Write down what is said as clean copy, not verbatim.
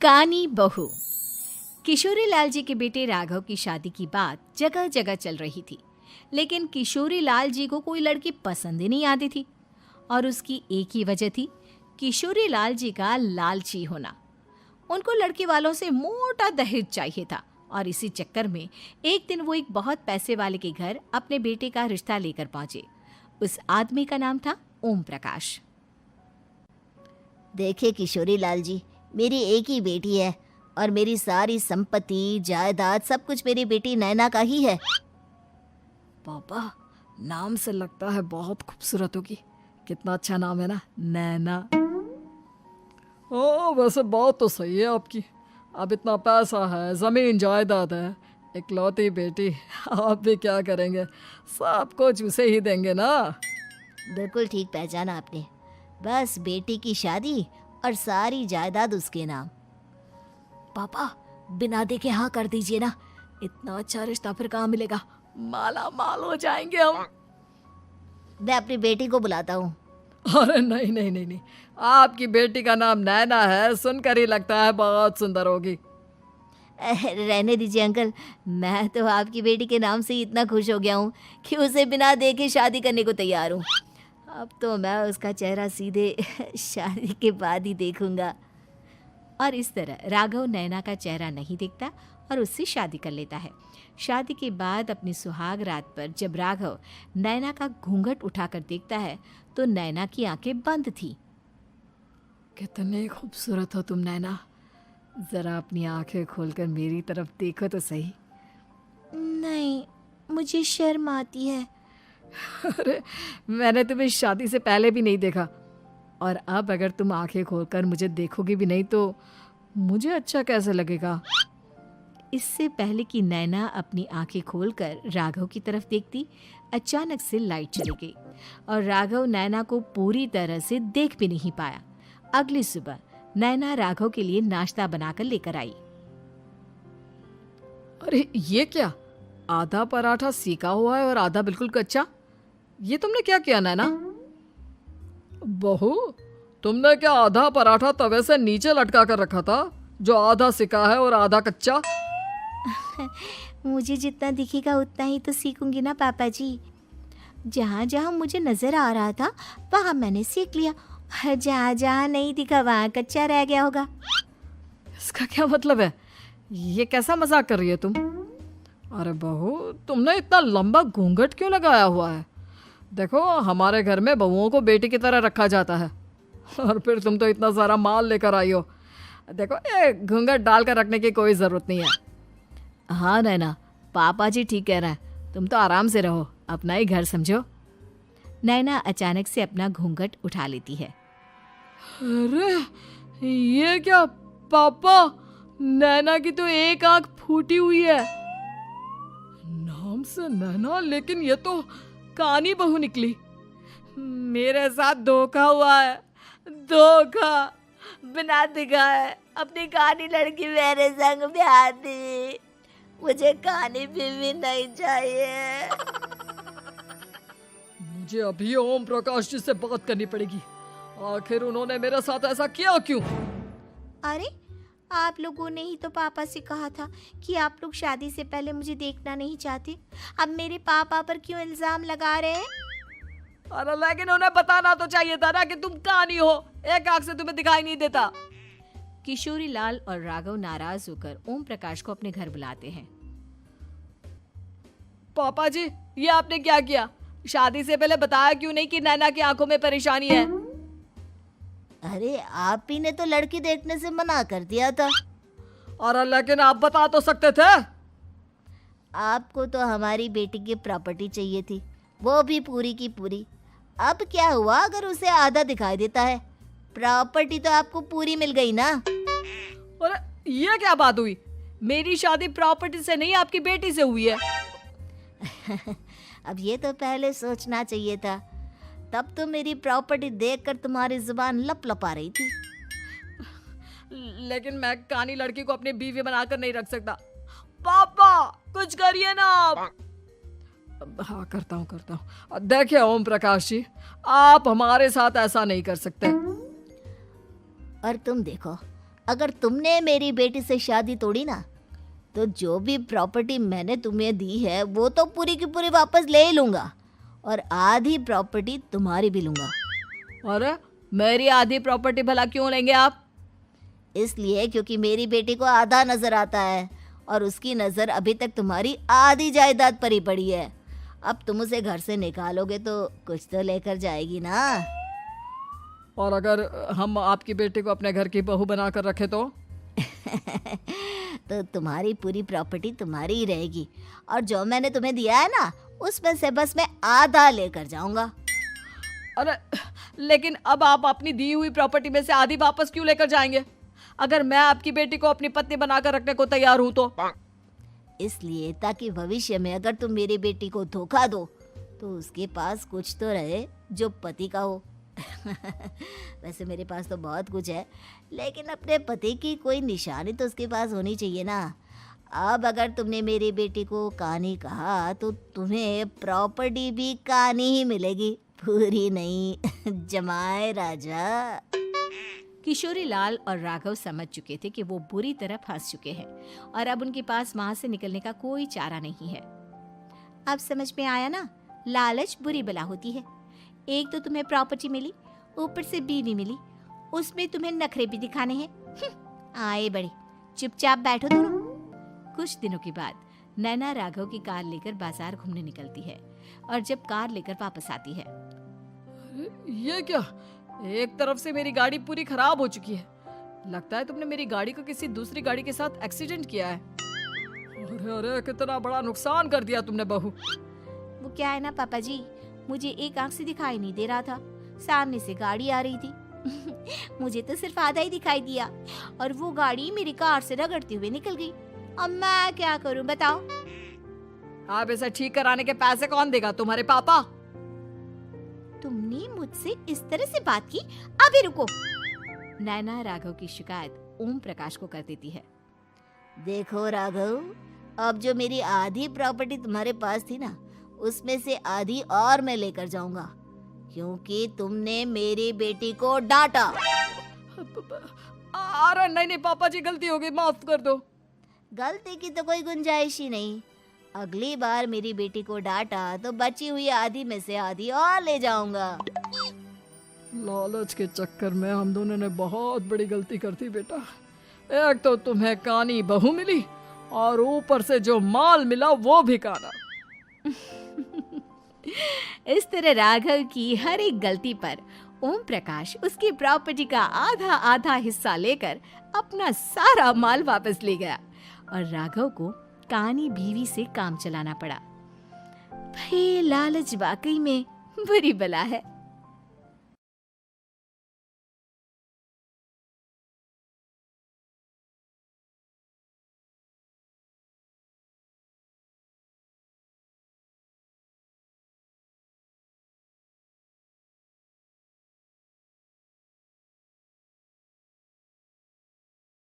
कानी बहू। किशोरी लाल जी के बेटे राघव की शादी की बात जगह जगह चल रही थी, लेकिन किशोरी लाल जी को कोई लड़की पसंद ही नहीं आती थी। और उसकी एक ही वजह थी, किशोरी लाल जी का लालची होना। उनको लड़की वालों से मोटा दहेज चाहिए था और इसी चक्कर में एक दिन वो एक बहुत पैसे वाले के घर अपने बेटे का रिश्ता लेकर पहुंचे। उस आदमी का नाम था ओम प्रकाश। देखिए किशोरी लाल जी, मेरी एक ही बेटी है और मेरी सारी संपत्ति जायदाद सब कुछ मेरी बेटी नैना का ही है। पापा, नाम से लगता है बहुत खूबसूरत होगी। कितना अच्छा नाम है ना, नैना। ओ, वैसे बात तो सही है आपकी। अब इतना पैसा है, जमीन जायदाद है, इकलौती बेटी, आप भी क्या करेंगे? सब कुछ उसे ही देंगे ना। बिल्कुल ठीक पहचाना आपने। बस बेटी की शादी और सारी जायदाद उसके नाम। पापा, बिना देखे हाँ कर दीजिए ना। इतना अच्छा रिश्ता फिर कहाँ मिलेगा? माला माल हो जाएंगे हम। मैं अपनी बेटी को बुलाता हूँ। अरे नहीं नहीं नहीं नहीं, आपकी बेटी का नाम नैना है, सुनकर ही लगता है बहुत सुंदर होगी। रहने दीजिए अंकल, मैं तो आपकी बेटी के नाम से ही इतना खुश हो गया हूँ कि उसे बिना देखे शादी करने को तैयार हूँ। अब तो मैं उसका चेहरा सीधे शादी के बाद ही देखूंगा। और इस तरह राघव नैना का चेहरा नहीं देखता और उससे शादी कर लेता है। शादी के बाद अपनी सुहाग रात पर जब राघव नैना का घूंघट उठाकर देखता है तो नैना की आंखें बंद थी। कितने खूबसूरत हो तुम नैना, जरा अपनी आंखें खोलकर मेरी तरफ देखो तो सही। नहीं, मुझे शर्म आती है। अरे, मैंने तुम्हें शादी से पहले भी नहीं देखा, और अब अगर तुम आंखें खोलकर मुझे देखोगी भी नहीं तो मुझे अच्छा कैसे लगेगा? इससे पहले कि नैना अपनी आंखें खोलकर राघव की तरफ देखती, अचानक से लाइट चली गई और राघव नैना को पूरी तरह से देख भी नहीं पाया। अगली सुबह नैना राघव के लिए नाश्ता बनाकर लेकर आई। अरे ये क्या, आधा पराठा सेका हुआ है और आधा बिल्कुल कच्चा। ये तुमने क्या किया नैना? बहू, तुमने क्या आधा पराठा तवे से नीचे लटका कर रखा था, जो आधा सिका है और आधा कच्चा? मुझे जितना दिखेगा उतना ही तो सीखूंगी ना पापा जी। जहाँ जहाँ मुझे नजर आ रहा था वहाँ मैंने सीख लिया, जहाँ जहाँ नहीं दिखा वहाँ कच्चा रह गया होगा। इसका क्या मतलब है? ये कैसा मजाक कर रही है तुम? अरे बहू, तुमने इतना लंबा घूंघट क्यों लगाया हुआ है? देखो, हमारे घर में बहुओं को बेटी की तरह रखा जाता है, और फिर तुम तो इतना सारा माल लेकर आई हो। देखो, ये घूंघट डालकर रखने की कोई ज़रूरत नहीं है। हाँ नैना, पापा जी ठीक कह रहे हैं, तुम तो आराम से रहो, अपना ही घर समझो। नैना अचानक से अपना घूंघट उठा लेती है। अरे ये क्या पापा, नैना की तो एक आंख फूटी हुई है। नाम से नैना, लेकिन ये तो कानी बहू निकली। मेरे साथ धोखा हुआ है, धोखा। बिना दिखाए अपनी कानी लड़की मेरे संग ब्याह दी। मुझे कानी बीवी नहीं चाहिए। मुझे अभी ओम प्रकाश जी से बात करनी पड़ेगी। आखिर उन्होंने मेरे साथ ऐसा किया क्यों? अरे, आप लोगों ने ही तो पापा से कहा था कि आप लोग शादी से पहले मुझे देखना नहीं चाहते। अब मेरे पापा पर क्यों इल्जाम लगा रहे हैं? अरे लेकिन उन्हें बताना तो चाहिए था ना कि तुम कानी हो, एक आंख से तुम्हें दिखाई नहीं देता। किशोरी लाल और राघव नाराज होकर ओम प्रकाश को अपने घर बुलाते हैं। पापा जी, ये आपने क्या किया? शादी से पहले बताया क्यों नहीं कि नैना की आंखों में परेशानी है? अरे, आप ही ने तो लड़की देखने से मना कर दिया था। अरे लेकिन आप बता तो सकते थे। आपको तो हमारी बेटी की प्रॉपर्टी चाहिए थी, वो भी पूरी की पूरी। अब क्या हुआ अगर उसे आधा दिखाई देता है? प्रॉपर्टी तो आपको पूरी मिल गई ना। अरे ये क्या बात हुई? मेरी शादी प्रॉपर्टी से नहीं, आपकी बेटी से हुई है। अब ये तो पहले सोचना चाहिए था, तब तो मेरी प्रॉपर्टी देखकर तुम्हारी जुबान लप लपा रही थी। लेकिन मैं कानी लड़की को अपनी बीवी बनाकर नहीं रख सकता। पापा, कुछ करिए ना आप। हाँ, करता हूँ। देखिए ओम प्रकाश जी, आप हमारे साथ ऐसा नहीं कर सकते। और तुम देखो, अगर तुमने मेरी बेटी से शादी तोड़ी ना, तो जो भी प्रॉपर्टी मैंने तुम्हें दी है वो तो पूरी की पूरी वापस ले ही लूँगा, और आधी प्रॉपर्टी तुम्हारी भी लूँगा। अरे मेरी आधी प्रॉपर्टी भला क्यों लेंगे आप? इसलिए क्योंकि मेरी बेटी को आधा नज़र आता है और उसकी नज़र अभी तक तुम्हारी आधी जायदाद पर ही पड़ी है। अब तुम उसे घर से निकालोगे तो कुछ तो लेकर जाएगी ना। और अगर हम आपकी बेटी को अपने घर की बहू बना कर रखे तो? तो तुम्हारी पूरी प्रॉपर्टी तुम्हारी ही रहेगी, और जो मैंने तुम्हें दिया है ना, उसमें से बस मैं आधा लेकर जाऊंगा। अरे लेकिन अब आप अपनी दी हुई प्रॉपर्टी में से आधी वापस क्यों लेकर जाएंगे? अगर मैं आपकी बेटी को अपनी पत्नी बनाकर रखने को तैयार हूं तो? इसलिए ताकि भविष्य में अगर तुम मेरी बेटी को धोखा दो तो उसके पास कुछ तो रहे जो पति का हो। वैसे मेरे पास तो बहुत कुछ है, लेकिन अपने पति की कोई निशानी तो उसके पास होनी चाहिए ना। अब अगर तुमने मेरी बेटी को कानी कहा तो तुम्हें प्रॉपर्टी भी कानी ही मिलेगी, पूरी नहीं। जमाए राजा। किशोरी लाल और राघव समझ चुके थे कि वो बुरी तरह फंस चुके हैं और अब उनके पास वहां से निकलने का कोई चारा नहीं है। अब समझ में आया ना, लालच बुरी बला होती है। एक तो तुम्हें प्रॉपर्टी मिली, ऊपर से बीवी मिली, उसमें तुम्हें नखरे भी दिखाने हैं। आए बड़े, चुपचाप बैठो दोनों। कुछ दिनों के बाद नैना राघव की कार लेकर बाजार घूमने निकलती है और जब कार लेकर वापस आती है, ये क्या? एक तरफ से मेरी गाड़ी पूरी खराब हो चुकी है। लगता है तुमने मेरी गाड़ी को किसी दूसरी गाड़ी के साथ एक्सीडेंट किया है। अरे अरे कितना बड़ा नुकसान कर दिया तुमने बहू। वो क्या है ना पापा जी, मुझे एक आंख से दिखाई नहीं दे रहा था, सामने से गाड़ी आ रही थी। मुझे तो सिर्फ आधा ही दिखाई दिया और वो गाड़ी मेरी कार से रगड़ते हुए निकल गई। अब मैं क्या करूं बताओ? आप इसे ठीक कराने के पैसे कौन देगा? तुम्हारे पापा। तुमने मुझसे इस तरह से बात की? अभी रुको। नैना राघव की शिकायत ओम प्रकाश को कर देती है। देखो राघव, अब जो मेरी आधी प्रॉपर्टी तुम्हारे पास थी ना, उसमें से आधी और मैं लेकर जाऊंगा, क्योंकि तुमने मेरी बेटी को डांटा। अरे नहीं नहीं पापा जी, गलती हो गई, माफ कर दो। गलती की तो कोई गुंजाइश ही नहीं। अगली बार मेरी बेटी को डांटा तो बची हुई आधी में से आधी और ले जाऊंगा। लालच के चक्कर में हम दोनों ने बहुत बड़ी गलती कर दी बेटा। एक तो तुम्हें कानी बहू मिली और ऊपर से जो माल मिला वो भी काना। इस तरह राघव की हर एक गलती पर ओम प्रकाश उसकी प्रॉपर्टी का आधा आधा हिस्सा लेकर अपना सारा माल वापस ले गया और राघव को कानी बीवी से काम चलाना पड़ा। भाई लालच वाकई में बुरी बला है।